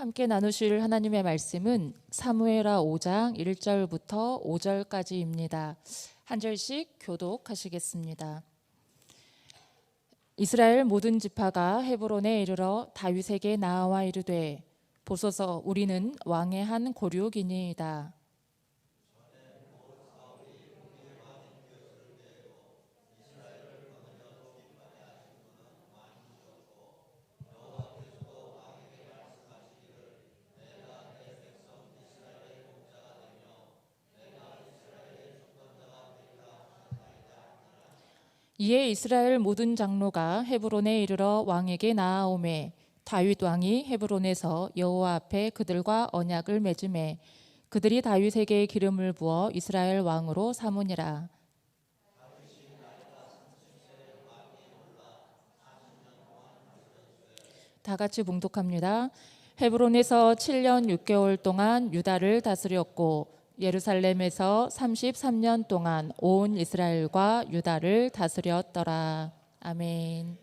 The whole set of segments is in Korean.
함께 나누실 하나님의 말씀은 사무엘하 5장 1절부터 5절까지입니다. 한 절씩 교독하시겠습니다. 이스라엘 모든 지파가 헤브론에 이르러 다윗에게 나아와 이르되 보소서 우리는 왕의 한 고륙이니이다. 이에 이스라엘 모든 장로가 헤브론에 이르러 왕에게 나아오매 다윗 왕이 헤브론에서 여호와 앞에 그들과 언약을 맺음에 그들이 다윗에게 기름을 부어 이스라엘 왕으로 삼으니라. 다 같이 봉독합니다. 헤브론에서 7년 6개월 동안 유다를 다스렸고 예루살렘에서 33년 동안 온 이스라엘과 유다를 다스렸더라. 아멘.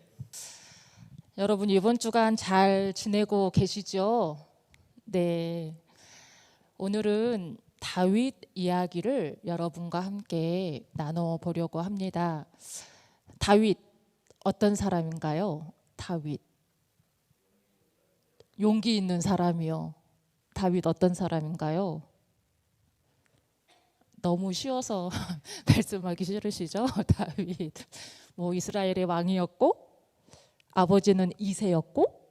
여러분 이번 주간 잘 지내고 계시죠? 네. 오늘은 다윗 이야기를 여러분과 함께 나눠보려고 합니다. 다윗 어떤 사람인가요? 다윗. 용기 있는 사람이요. 다윗 어떤 사람인가요? 너무 쉬워서 말씀하기 싫으시죠? 다윗 뭐 이스라엘의 왕이었고 아버지는 이새였고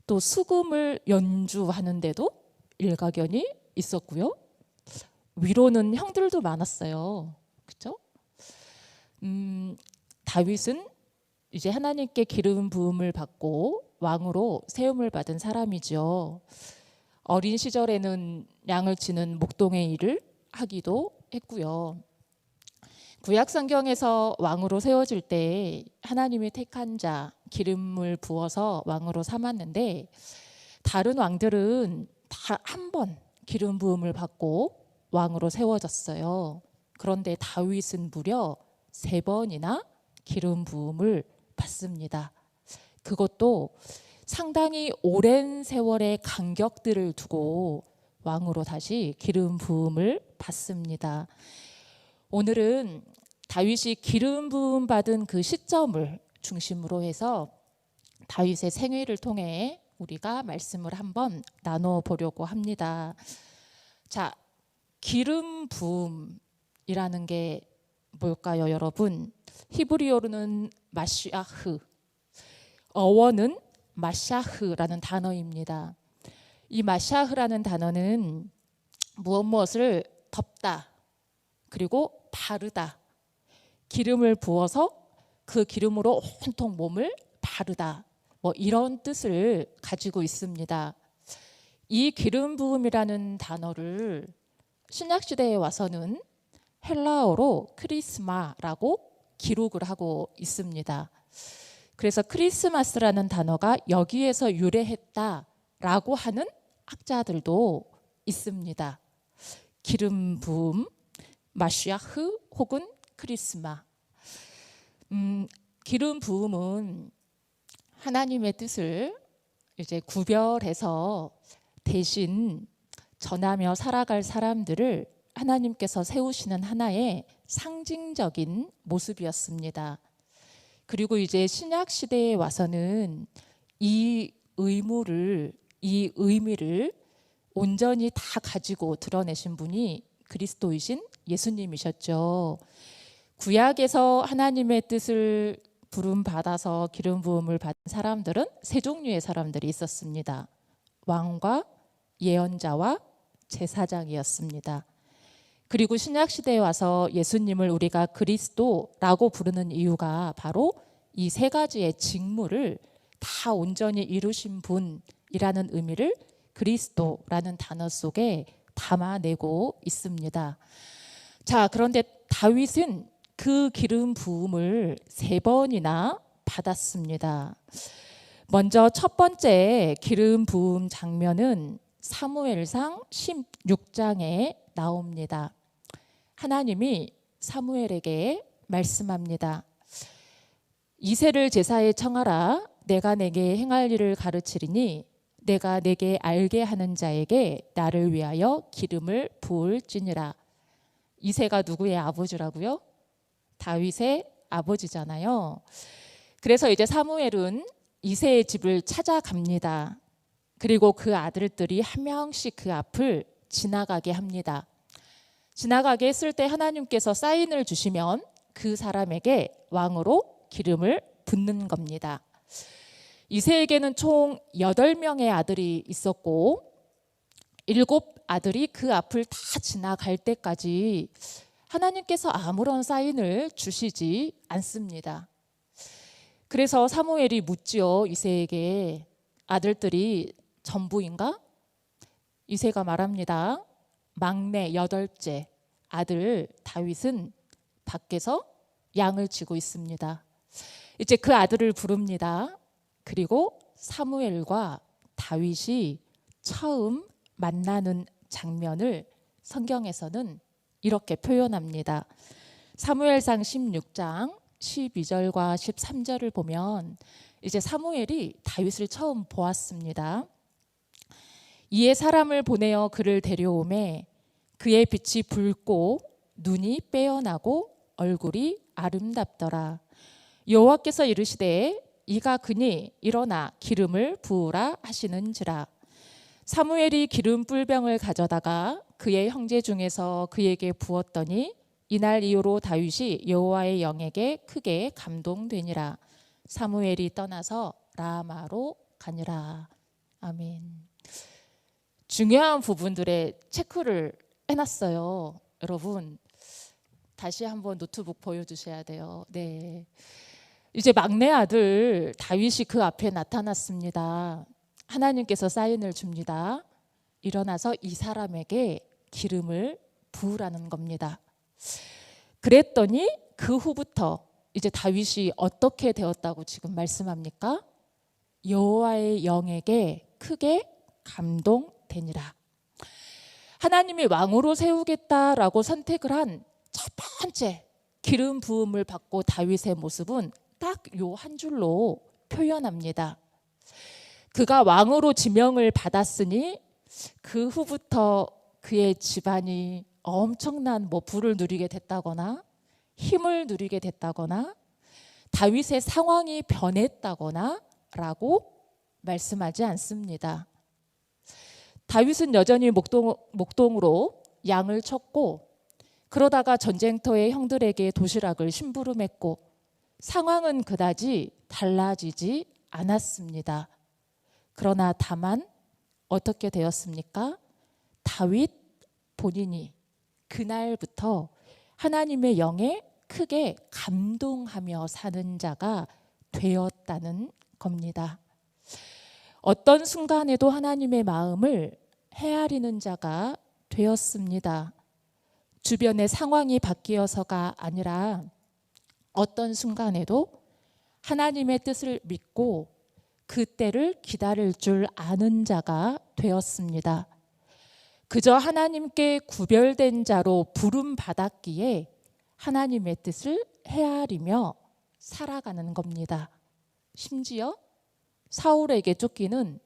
또 수금을 연주하는데도 일가견이 있었고요. 위로는 형들도 많았어요. 그렇죠? 다윗은 이제 하나님께 기름 부음을 받고 왕으로 세움을 받은 사람이죠. 어린 시절에는 양을 치는 목동의 일을 하기도 했고요. 구약 성경에서 왕으로 세워질 때 하나님이 택한 자 기름을 부어서 왕으로 삼았는데 다른 왕들은 다 한 번 기름 부음을 받고 왕으로 세워졌어요. 그런데 다윗은 무려 3번이나 기름 부음을 받습니다. 그것도 상당히 오랜 세월의 간격들을 두고 왕으로 다시 기름 부음을 받습니다. 오늘은 다윗이 기름 부음 받은 그 시점을 중심으로 해서 다윗의 생애를 통해 우리가 말씀을 한번 나눠 보려고 합니다. 자, 기름 부음이라는 게 뭘까요, 여러분? 히브리어로는 마시아흐, 어원은 마샤흐라는 단어입니다. 이 마샤흐라는 단어는 무엇을 덮다 그리고 바르다, 기름을 부어서 그 기름으로 온통 몸을 바르다, 뭐 이런 뜻을 가지고 있습니다. 이 기름 부음이라는 단어를 신약시대에 와서는 헬라어로 크리스마라고 기록을 하고 있습니다. 그래서 크리스마스라는 단어가 여기에서 유래했다라고 하는 학자들도 있습니다. 기름 부음, 마시아흐 혹은 크리스마. 기름 부음은 하나님의 뜻을 이제 구별해서 대신 전하며 살아갈 사람들을 하나님께서 세우시는 하나의 상징적인 모습이었습니다. 그리고 이제 신약 시대에 와서는 이 의무를, 이 의미를 온전히 다 가지고 드러내신 분이 그리스도이신 예수님이셨죠. 구약에서 하나님의 뜻을 부름받아서 기름 부음을 받은 사람들은 3종류의 사람들이 있었습니다. 왕과 예언자와 제사장이었습니다. 그리고 신약 시대에 와서 예수님을 우리가 그리스도라고 부르는 이유가 바로 이 3가지의 직무를 다 온전히 이루신 분이라는 의미를 그리스도라는 단어 속에 담아내고 있습니다. 자, 그런데 다윗은 그 기름 부음을 3번이나 받았습니다. 먼저 첫 번째 기름 부음 장면은 사무엘상 16장에 나옵니다. 하나님이 사무엘에게 말씀합니다. 이새를 제사에 청하라. 내가 내게 행할 일을 가르치리니 내가 내게 알게 하는 자에게 나를 위하여 기름을 부을지니라. 이새가 누구의 아버지라고요? 다윗의 아버지잖아요. 그래서 이제 사무엘은 이새의 집을 찾아갑니다. 그리고 그 아들들이 한 명씩 그 앞을 지나가게 합니다. 지나가게 했을 때 하나님께서 사인을 주시면 그 사람에게 왕으로 기름을 붓는 겁니다. 이새에게는 총 8명의 아들이 있었고 7 아들이 그 앞을 다 지나갈 때까지 하나님께서 아무런 사인을 주시지 않습니다. 그래서 사무엘이 묻지요. 이새에게 아들들이 전부인가? 이새가 말합니다. 막내 8째 아들 다윗은 밖에서 양을 치고 있습니다. 이제 그 아들을 부릅니다. 그리고 사무엘과 다윗이 처음 만나는 장면을 성경에서는 이렇게 표현합니다. 사무엘상 16장 12절과 13절을 보면 이제 사무엘이 다윗을 처음 보았습니다. 이에 사람을 보내어 그를 데려오매 그의 빛이 붉고 눈이 빼어나고 얼굴이 아름답더라. 여호와께서 이르시되 이가 그니 일어나 기름을 부으라 하시는지라. 사무엘이 기름 뿔병을 가져다가 그의 형제 중에서 그에게 부었더니 이날 이후로 다윗이 여호와의 영에게 크게 감동되니라. 사무엘이 떠나서 라마로 가니라. 아멘. 중요한 부분들에 체크를 해놨어요. 여러분 다시 한번 노트북 보여주셔야 돼요. 네. 이제 막내 아들 다윗이 그 앞에 나타났습니다. 하나님께서 사인을 줍니다. 일어나서 이 사람에게 기름을 부으라는 겁니다. 그랬더니 그 후부터 이제 다윗이 어떻게 되었다고 지금 말씀합니까? 여호와의 영에게 크게 감동되니라. 하나님이 왕으로 세우겠다라고 선택을 한 첫 번째 기름 부음을 받고 다윗의 모습은 딱 요 한 줄로 표현합니다. 그가 왕으로 지명을 받았으니 그 후부터 그의 집안이 엄청난 부를 누리게 됐다거나 힘을 누리게 됐다거나 다윗의 상황이 변했다거나 라고 말씀하지 않습니다. 다윗은 여전히 목동으로 양을 쳤고 그러다가 전쟁터의 형들에게 도시락을 심부름했고 상황은 그다지 달라지지 않았습니다. 그러나 다만 어떻게 되었습니까? 다윗 본인이 그날부터 하나님의 영에 크게 감동하며 사는 자가 되었다는 겁니다. 어떤 순간에도 하나님의 마음을 헤아리는 자가 되었습니다. 주변의 상황이 바뀌어서가 아니라 어떤 순간에도 하나님의 뜻을 믿고 그 때를 기다릴 줄 아는 자가 되었습니다. 그저 하나님께 구별된 자로 부름받았기에 하나님의 뜻을 헤아리며 살아가는 겁니다. 심지어 사울에게 쫓기는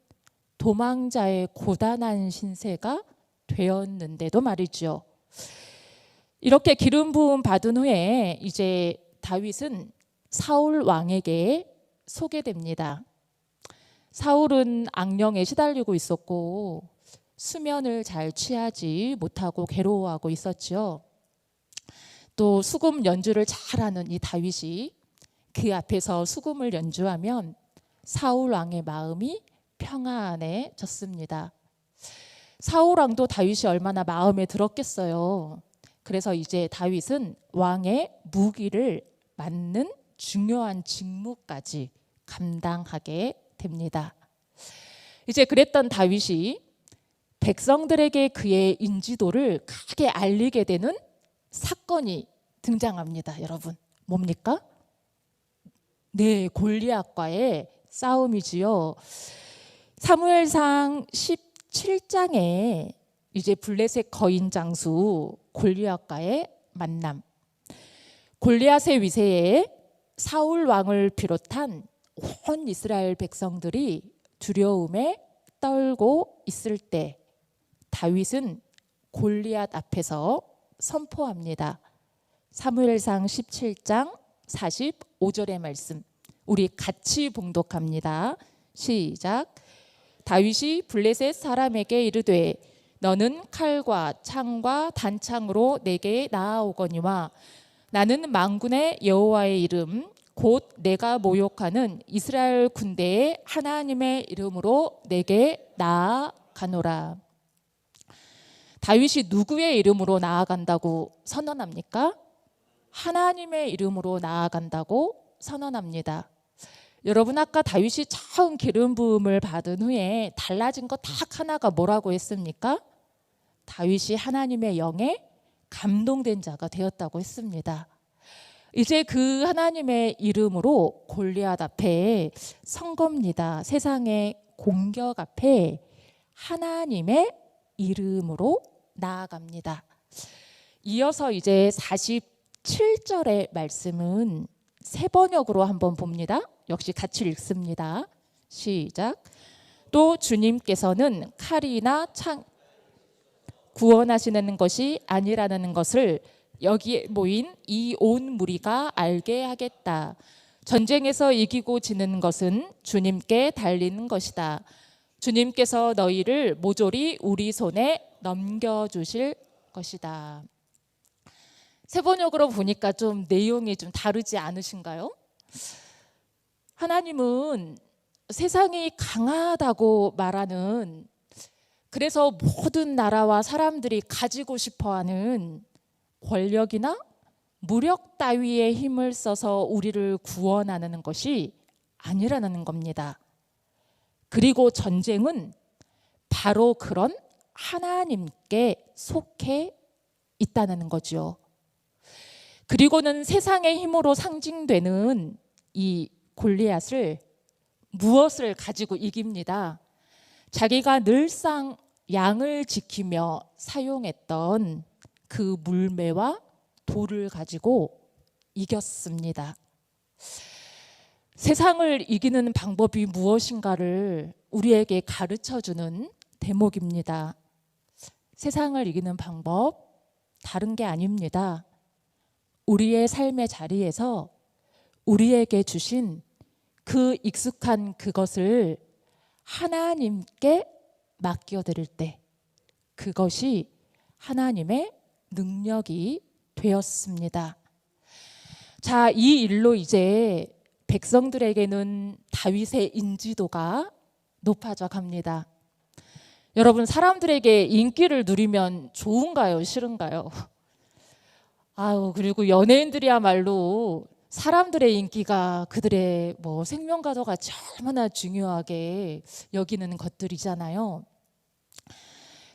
도망자의 고단한 신세가 되었는데도 말이죠. 이렇게 기름 부음 받은 후에 이제 다윗은 사울 왕에게 소개됩니다. 사울은 악령에 시달리고 있었고 수면을 잘 취하지 못하고 괴로워하고 있었죠. 또 수금 연주를 잘하는 이 다윗이 그 앞에서 수금을 연주하면 사울 왕의 마음이 평안해졌습니다. 사울 왕도 다윗이 얼마나 마음에 들었겠어요. 그래서 이제 다윗은 왕의 무기를 맡는 중요한 직무까지 감당하게 됩니다. 이제 그랬던 다윗이 백성들에게 그의 인지도를 크게 알리게 되는 사건이 등장합니다. 여러분, 뭡니까? 네, 골리앗과의 싸움이지요. 사무엘상 17장에 이제 블레셋 거인 장수 골리앗과의 만남. 골리앗의 위세에 사울 왕을 비롯한 온 이스라엘 백성들이 두려움에 떨고 있을 때 다윗은 골리앗 앞에서 선포합니다. 사무엘상 17장 45절의 말씀, 우리 같이 봉독합니다. 시작. 다윗이 블레셋 사람에게 이르되 너는 칼과 창과 단창으로 내게 나아오거니와 나는 만군의 여호와의 이름 곧 내가 모욕하는 이스라엘 군대의 하나님의 이름으로 내게 나아가노라. 다윗이 누구의 이름으로 나아간다고 선언합니까? 하나님의 이름으로 나아간다고 선언합니다. 여러분, 아까 다윗이 처음 기름 부음을 받은 후에 달라진 거 딱 하나가 뭐라고 했습니까? 다윗이 하나님의 영에 감동된 자가 되었다고 했습니다. 이제 그 하나님의 이름으로 골리앗 앞에 선 겁니다. 세상의 공격 앞에 하나님의 이름으로 나아갑니다. 이어서 이제 47절의 말씀은 세 번역으로 한번 봅니다. 역시 같이 읽습니다. 시작. 또 주님께서는 칼이나 창 구원하시는 것이 아니라는 것을 여기에 모인 이 온 무리가 알게 하겠다. 전쟁에서 이기고 지는 것은 주님께 달리는 것이다. 주님께서 너희를 모조리 우리 손에 넘겨주실 것이다. 세 번역으로 보니까 좀 내용이 좀 다르지 않으신가요? 하나님은 세상이 강하다고 말하는, 그래서 모든 나라와 사람들이 가지고 싶어하는 권력이나 무력 따위의 힘을 써서 우리를 구원하는 것이 아니라는 겁니다. 그리고 전쟁은 바로 그런 하나님께 속해 있다는 거죠. 그리고는 세상의 힘으로 상징되는 이 골리앗을 무엇을 가지고 이깁니다. 자기가 늘상 양을 지키며 사용했던 그 물매와 돌을 가지고 이겼습니다. 세상을 이기는 방법이 무엇인가를 우리에게 가르쳐주는 대목입니다. 세상을 이기는 방법 다른 게 아닙니다. 우리의 삶의 자리에서 우리에게 주신 그 익숙한 그것을 하나님께 맡겨드릴 때 그것이 하나님의 능력이 되었습니다. 자, 이 일로 이제 백성들에게는 다윗의 인지도가 높아져 갑니다. 여러분, 사람들에게 인기를 누리면 좋은가요? 싫은가요? 그리고 연예인들이야말로 사람들의 인기가 그들의 생명과도 같이 얼마나 중요하게 여기는 것들이잖아요.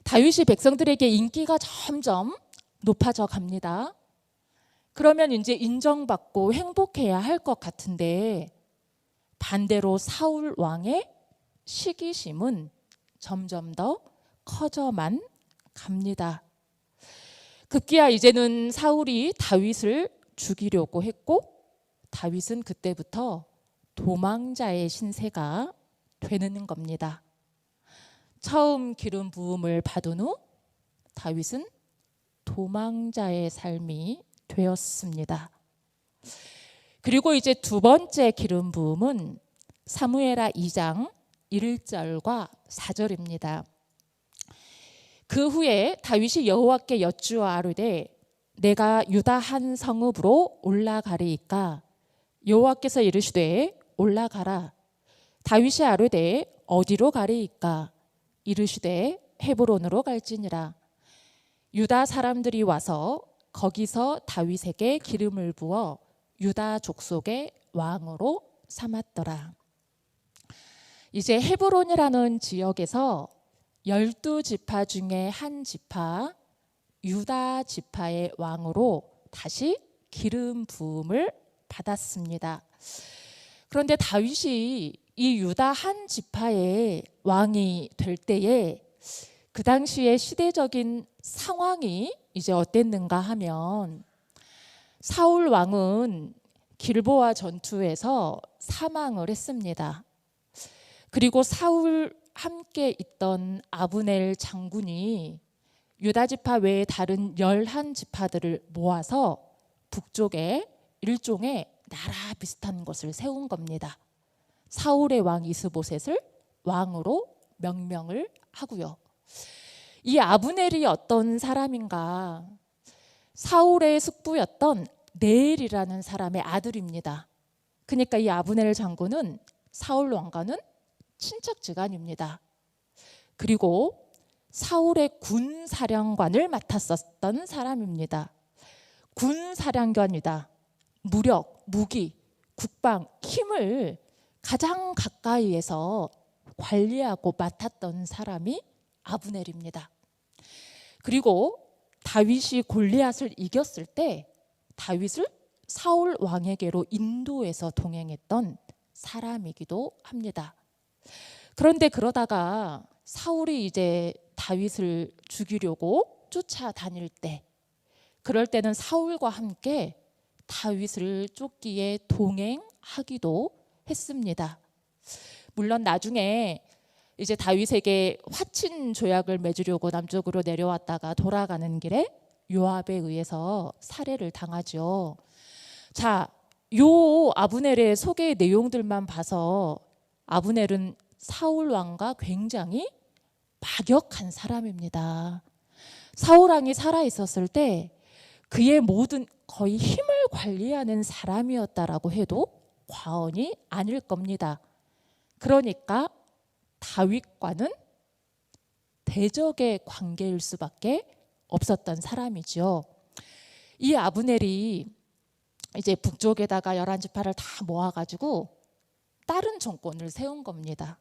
다윗이 백성들에게 인기가 점점 높아져 갑니다. 그러면 이제 인정받고 행복해야 할 것 같은데 반대로 사울 왕의 시기심은 점점 더 커져만 갑니다. 급기야 이제는 사울이 다윗을 죽이려고 했고 다윗은 그때부터 도망자의 신세가 되는 겁니다. 처음 기름 부음을 받은 후 다윗은 도망자의 삶이 되었습니다. 그리고 이제 두 번째 기름 부음은 사무엘하 2장 1절과 4절입니다. 그 후에 다윗이 여호와께 여쭈아르되 내가 유다 한 성읍으로 올라가리이까 여호와께서 이르시되 올라가라. 다윗이 아르되 어디로 가리이까 이르시되 헤브론으로 갈지니라. 유다 사람들이 와서 거기서 다윗에게 기름을 부어 유다 족속의 왕으로 삼았더라. 이제 헤브론이라는 지역에서 12지파 중에 한 지파 유다 지파의 왕으로 다시 기름 부음을 받았습니다. 그런데 다윗이 이 유다 한 지파의 왕이 될 때에 그 당시의 시대적인 상황이 이제 어땠는가 하면 사울 왕은 길보아 전투에서 사망을 했습니다. 그리고 사울 함께 있던 아브넬 장군이 유다 지파 외에 다른 11지파들을 모아서 북쪽에 일종의 나라 비슷한 것을 세운 겁니다. 사울의 왕 이스보셋을 왕으로 명명을 하고요. 이 아브넬이 어떤 사람인가? 사울의 숙부였던 네일이라는 사람의 아들입니다. 그러니까 이 아브넬 장군은 사울 왕과는 친척지간입니다. 그리고 사울의 군사령관을 맡았었던 사람입니다. 군사령관이다. 무력, 무기, 국방, 힘을 가장 가까이에서 관리하고 맡았던 사람이 아브넬입니다. 그리고 다윗이 골리앗을 이겼을 때 다윗을 사울 왕에게로 인도해서 동행했던 사람이기도 합니다. 그런데 그러다가 사울이 이제 다윗을 죽이려고 쫓아다닐 때, 그럴 때는 사울과 함께 다윗을 쫓기에 동행하기도 했습니다. 물론 나중에 이제 다윗에게 화친 조약을 맺으려고 남쪽으로 내려왔다가 돌아가는 길에 요압에 의해서 살해를 당하죠. 자, 요 아브넬의 소개 내용들만 봐서 아브넬은 사울 왕과 굉장히 막역한 사람입니다. 사울 왕이 살아 있었을 때 그의 모든 거의 힘을 관리하는 사람이었다라고 해도 과언이 아닐 겁니다. 그러니까 다윗과는 대적의 관계일 수밖에 없었던 사람이죠. 이 아브넬이 이제 북쪽에다가 11지파를 다 모아가지고 다른 정권을 세운 겁니다.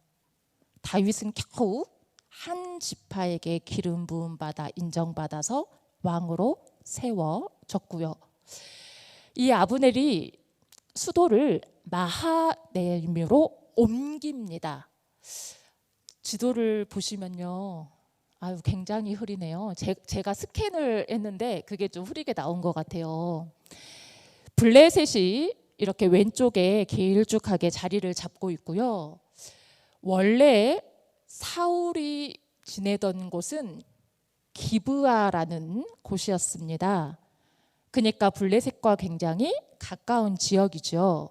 다윗은 겨우 한 지파에게 기름 부음 받아 인정받아서 왕으로 세워졌고요. 이 아브넬이 수도를 마하네임으로 옮깁니다. 지도를 보시면요, 아유 굉장히 흐리네요. 제가 스캔을 했는데 그게 좀 흐리게 나온 것 같아요. 블레셋이 이렇게 왼쪽에 길쭉하게 자리를 잡고 있고요. 원래 사울이 지내던 곳은 기브아라는 곳이었습니다. 그러니까 블레셋과 굉장히 가까운 지역이죠.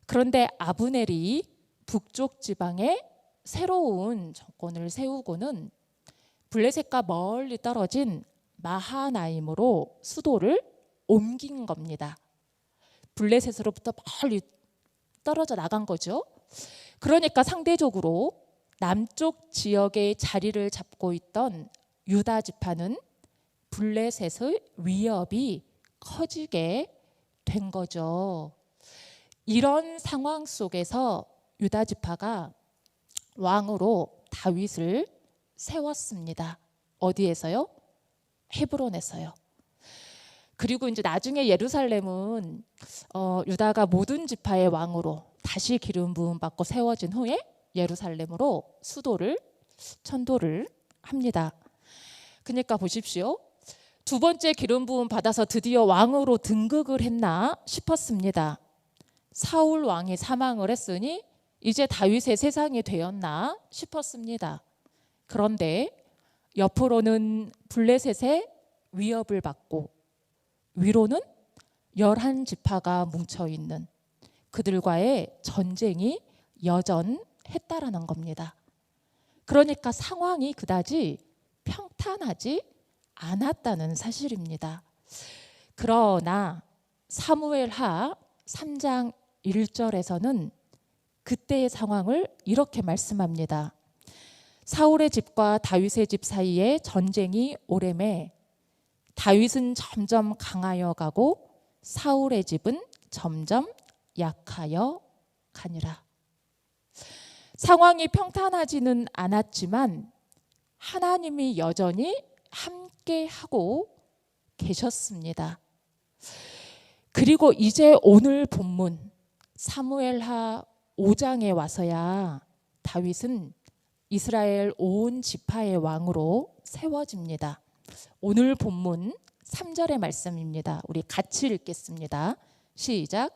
그런데 아브넬이 북쪽 지방에 새로운 정권을 세우고는 블레셋과 멀리 떨어진 마하나임으로 수도를 옮긴 겁니다. 블레셋으로부터 멀리 떨어져 나간 거죠. 그러니까 상대적으로 남쪽 지역에 자리를 잡고 있던 유다 지파는 블레셋의 위협이 커지게 된 거죠. 이런 상황 속에서 유다 지파가 왕으로 다윗을 세웠습니다. 어디에서요? 헤브론에서요. 그리고 이제 나중에 예루살렘은 유다가 모든 지파의 왕으로 다시 기름 부음 받고 세워진 후에 예루살렘으로 수도를 천도를 합니다. 그러니까 보십시오. 두 번째 기름 부음 받아서 드디어 왕으로 등극을 했나 싶었습니다. 사울 왕이 사망을 했으니 이제 다윗의 세상이 되었나 싶었습니다. 그런데 옆으로는 블레셋의 위협을 받고 위로는 11지파가 뭉쳐있는 그들과의 전쟁이 여전했다라는 겁니다. 그러니까 상황이 그다지 평탄하지 않았다는 사실입니다. 그러나 사무엘하 3장 1절에서는 그때의 상황을 이렇게 말씀합니다. 사울의 집과 다윗의 집 사이에 전쟁이 오래매 다윗은 점점 강하여 가고 사울의 집은 점점 약하여 가니라. 상황이 평탄하지는 않았지만 하나님이 여전히 함께하고 계셨습니다. 그리고 이제 오늘 본문 사무엘하 5장에 와서야 다윗은 이스라엘 온 지파의 왕으로 세워집니다. 오늘 본문 3절의 말씀입니다. 우리 같이 읽겠습니다. 시작.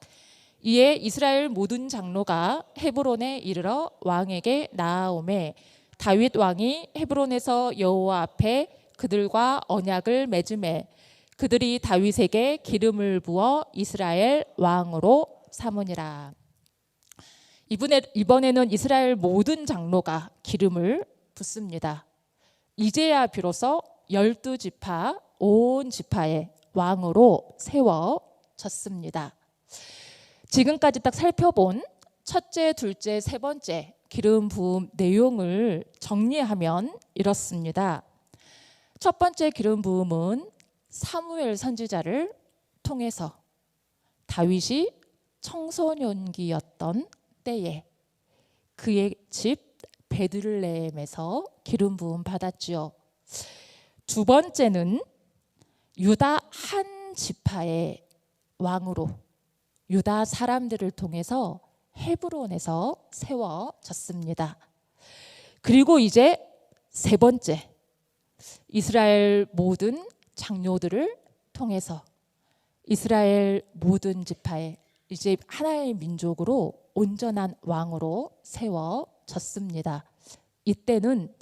이에 이스라엘 모든 장로가 헤브론에 이르러 왕에게 나아오매 다윗 왕이 헤브론에서 여호와 앞에 그들과 언약을 맺음에 그들이 다윗에게 기름을 부어 이스라엘 왕으로 삼으니라. 이번에는 이스라엘 모든 장로가 기름을 붓습니다. 이제야 비로소 12지파 온 지파의 왕으로 세워졌습니다. 지금까지 딱 살펴본 첫째, 둘째, 세 번째 기름 부음 내용을 정리하면 이렇습니다. 첫 번째 기름 부음은 사무엘 선지자를 통해서 다윗이 청소년기였던 때에 그의 집 베들레헴에서 기름 부음 받았지요. 두 번째는 유다 한 지파의 왕으로 유다 사람들을 통해서 헤브론에서 세워졌습니다. 그리고 이제 세 번째, 이스라엘 모든 장로들을 통해서 이스라엘 모든 지파의 이제 하나의 민족으로 온전한 왕으로 세워졌습니다. 이때는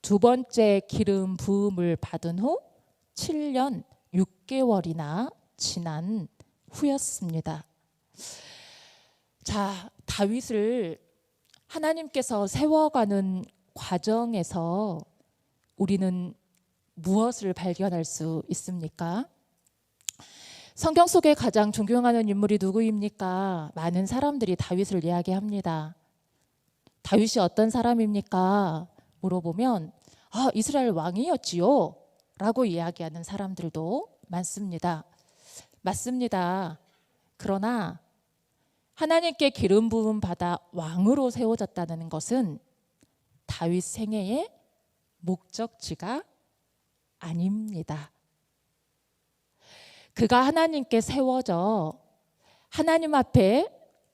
두 번째 기름 부음을 받은 후 7년 6개월이나 지난 후였습니다. 자, 다윗을 하나님께서 세워가는 과정에서 우리는 무엇을 발견할 수 있습니까? 성경 속에 가장 존경하는 인물이 누구입니까? 많은 사람들이 다윗을 이야기합니다. 다윗이 어떤 사람입니까? 물어보면 이스라엘 왕이었지요 라고 이야기하는 사람들도 많습니다. 맞습니다. 그러나 하나님께 기름 부음 받아 왕으로 세워졌다는 것은 다윗 생애의 목적지가 아닙니다. 그가 하나님께 세워져 하나님 앞에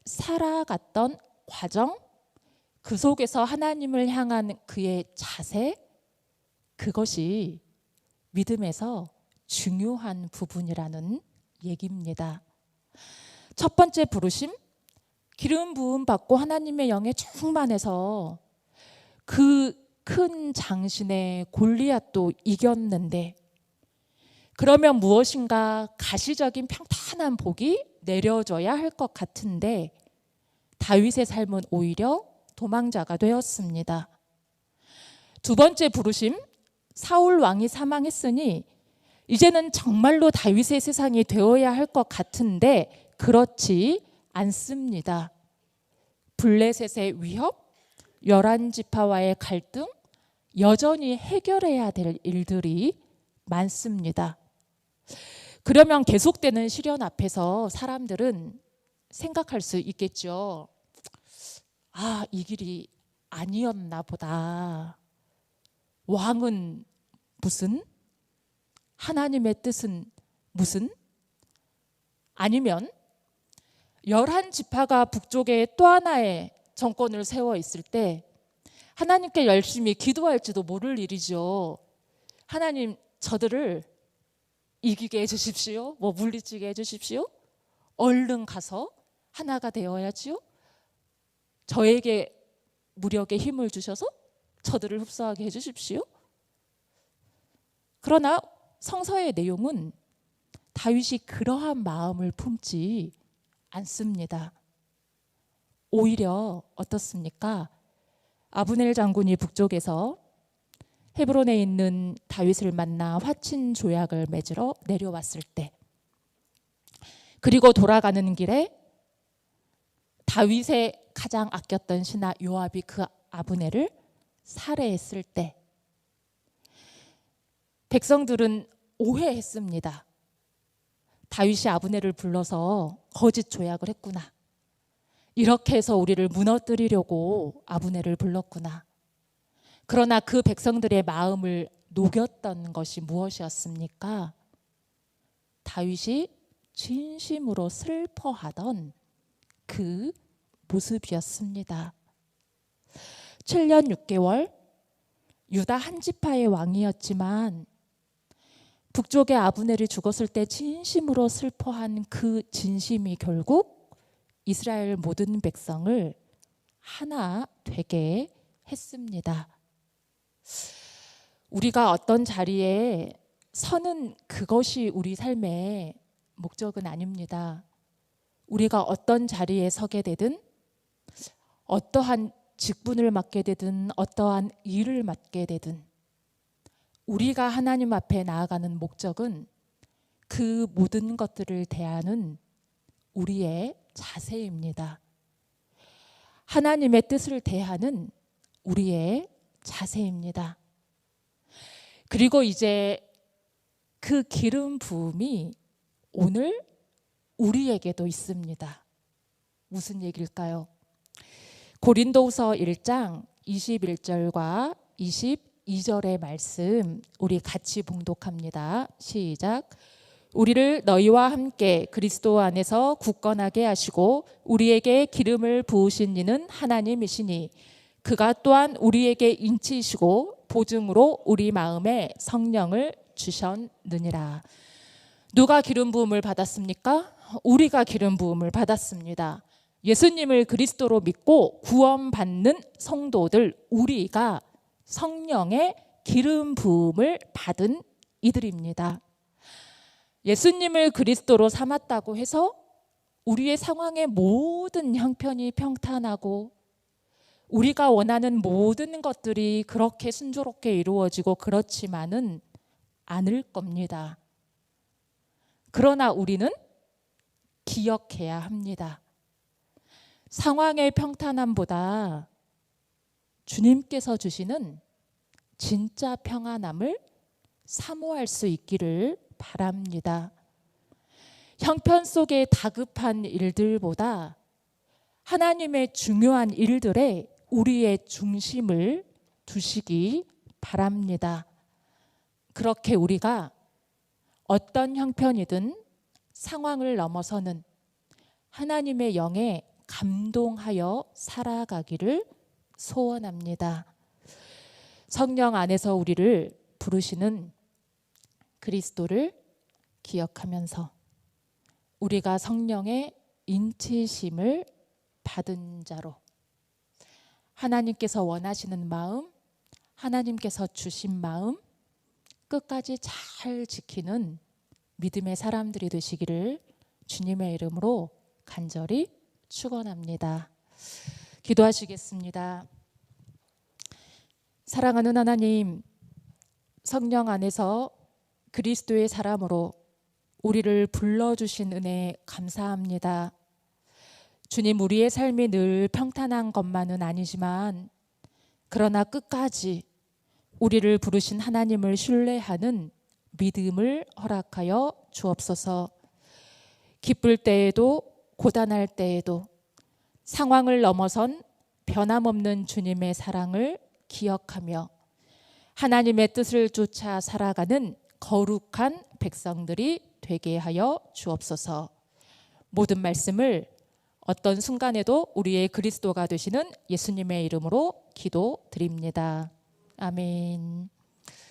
살아갔던 과정, 그 속에서 하나님을 향한 그의 자세, 그것이 믿음에서 중요한 부분이라는 얘기입니다. 첫 번째 부르심, 기름 부음 받고 하나님의 영에 충만해서 그 큰 장신의 골리앗도 이겼는데, 그러면 무엇인가 가시적인 평탄한 복이 내려져야 할 것 같은데 다윗의 삶은 오히려 도망자가 되었습니다. 두 번째 부르심, 사울 왕이 사망했으니 이제는 정말로 다윗의 세상이 되어야 할 것 같은데 그렇지 않습니다. 블레셋의 위협, 11지파와의 갈등, 여전히 해결해야 될 일들이 많습니다. 그러면 계속되는 시련 앞에서 사람들은 생각할 수 있겠죠. 이 길이 아니었나 보다. 왕은 무슨? 하나님의 뜻은 무슨? 아니면 11지파가 북쪽에 또 하나의 정권을 세워 있을 때 하나님께 열심히 기도할지도 모를 일이죠. 하나님, 저들을 이기게 해주십시오. 물리치게 해주십시오. 얼른 가서 하나가 되어야지요. 저에게 무력의 힘을 주셔서 저들을 흡수하게 해주십시오. 그러나 성서의 내용은 다윗이 그러한 마음을 품지 않습니다. 오히려 어떻습니까? 아브넬 장군이 북쪽에서 헤브론에 있는 다윗을 만나 화친 조약을 맺으러 내려왔을 때, 그리고 돌아가는 길에 다윗의 가장 아꼈던 신하 요압이 그 아브넬을 살해했을 때 백성들은 오해했습니다. 다윗이 아브넬을 불러서 거짓 조약을 했구나. 이렇게 해서 우리를 무너뜨리려고 아브넬을 불렀구나. 그러나 그 백성들의 마음을 녹였던 것이 무엇이었습니까? 다윗이 진심으로 슬퍼하던 그 모습이었습니다. 7년 6개월 유다 한 지파의 왕이었지만 북쪽의 아브넬이 죽었을 때 진심으로 슬퍼한 그 진심이 결국 이스라엘 모든 백성을 하나 되게 했습니다. 우리가 어떤 자리에 서는 그것이 우리 삶의 목적은 아닙니다. 우리가 어떤 자리에 서게 되든 어떠한 직분을 맡게 되든 어떠한 일을 맡게 되든 우리가 하나님 앞에 나아가는 목적은 그 모든 것들을 대하는 우리의 자세입니다. 하나님의 뜻을 대하는 우리의 자세입니다. 그리고 이제 그 기름 부음이 오늘 우리에게도 있습니다. 무슨 얘기일까요? 고린도후서 1장 21절과 22절의 말씀 우리 같이 봉독합니다. 시작. 우리를 너희와 함께 그리스도 안에서 굳건하게 하시고 우리에게 기름을 부으신 이는 하나님이시니 그가 또한 우리에게 인치시고 보증으로 우리 마음에 성령을 주셨느니라. 누가 기름 부음을 받았습니까? 우리가 기름 부음을 받았습니다. 예수님을 그리스도로 믿고 구원받는 성도들, 우리가 성령의 기름 부음을 받은 이들입니다. 예수님을 그리스도로 삼았다고 해서 우리의 상황의 모든 형편이 평탄하고 우리가 원하는 모든 것들이 그렇게 순조롭게 이루어지고 그렇지만은 않을 겁니다. 그러나 우리는 기억해야 합니다. 상황의 평탄함보다 주님께서 주시는 진짜 평안함을 사모할 수 있기를 바랍니다. 형편 속의 다급한 일들보다 하나님의 중요한 일들에 우리의 중심을 두시기 바랍니다. 그렇게 우리가 어떤 형편이든 상황을 넘어서는 하나님의 영에 감동하여 살아가기를 소원합니다. 성령 안에서 우리를 부르시는 그리스도를 기억하면서 우리가 성령의 인치심을 받은 자로 하나님께서 원하시는 마음, 하나님께서 주신 마음 끝까지 잘 지키는 믿음의 사람들이 되시기를 주님의 이름으로 간절히 축원합니다. 기도하시겠습니다. 사랑하는 하나님, 성령 안에서 그리스도의 사람으로 우리를 불러주신 은혜 감사합니다. 주님, 우리의 삶이 늘 평탄한 것만은 아니지만 그러나 끝까지 우리를 부르신 하나님을 신뢰하는 믿음을 허락하여 주옵소서. 기쁠 때에도 고단할 때에도 상황을 넘어선 변함없는 주님의 사랑을 기억하며 하나님의 뜻을 쫓아 살아가는 거룩한 백성들이 되게 하여 주옵소서. 모든 말씀을 어떤 순간에도 우리의 그리스도가 되시는 예수님의 이름으로 기도드립니다. 아멘.